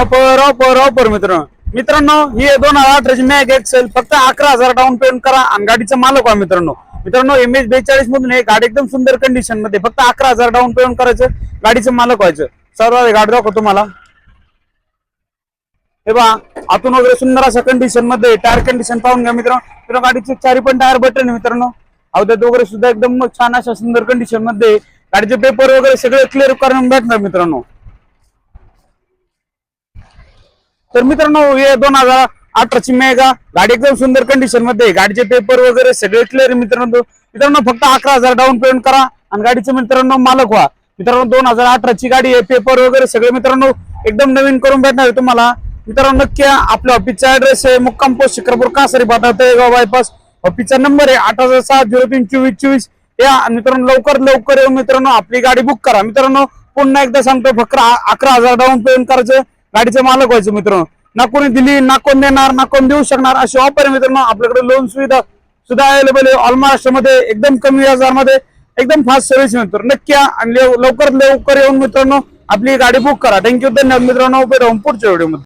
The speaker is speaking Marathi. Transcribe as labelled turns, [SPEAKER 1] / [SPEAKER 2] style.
[SPEAKER 1] ऑफर ऑफर ऑफर मित्रांनो ही 2018 मॅग एक्सेल फक्त 11,000 डाऊन पेमेंट करा आणि गाडीचा मालक व्हा मित्रांनो MH42 मधून हे गाडी एकदम सुंदर कंडिशन मध्ये फक्त 11,000 डाऊन पेमेंट करायचं, गाडीचं मालक व्हायचं. सर्व गाडी दाखवतो तुम्हाला. हे बा आतून वगैरे सुंदर अशा कंडिशन मध्ये टायर कंडिशन पाहून घ्या मित्रांनो. गाडीचे 4 पण टायर बटन आहे मित्रांनो. अवद्यात वगैरे सुद्धा एकदम छान अशा सुंदर कंडिशन मध्ये गाडीचे पेपर वगैरे सगळे क्लिअर करून भेटणार मित्रांनो. तर मित्रांनो हे 2018 मेगा गाडी एकदम सुंदर कंडिशन मध्ये, गाडीचे पेपर वगैरे सगळे क्लिअर मित्रांनो फक्त 11,000 डाऊन पेमेंट करा आणि गाडीचे मित्रांनो मालक व्हा. मित्रांनो 2018 ची गाडी आहे, पेपर वगैरे सगळे मित्रांनो एकदम नवीन करून भेटणार आहे तुम्हाला. मित्रांनो नक्की आपल्या ऑफिसचा ऍड्रेस आहे मुक्काम पोस्ट शिक्रापूर कासारी फाटा तळेगाव बायपास. ऑफिसचा नंबर आहे 8,703,24,24. या मित्रांनो लवकर येऊन मित्रांनो आपली गाडी बुक करा. मित्रांनो पुन्हा एकदा सांगतो फक्त 11,000 डाऊन पेमेंट करायचं, गाडीचे मालक व्हायचं मित्रांनो. ना कोणी दिली ना कोण देणार ना कोण देऊ शकणार अशी ऑफर आहे मित्रांनो. आपल्याकडे लोन सुविधा सुद्धा अवेलेबल आहे ऑल महाराष्ट्रामध्ये, एकदम कमी व्याजामध्ये एकदम फास्ट सर्व्हिस मिळतो. नक्की आणि लवकर येऊन मित्रांनो आपली गाडी बुक करा. थँक्यू, धन्यवाद मित्रांनो. पुढच्या व्हिडिओमध्ये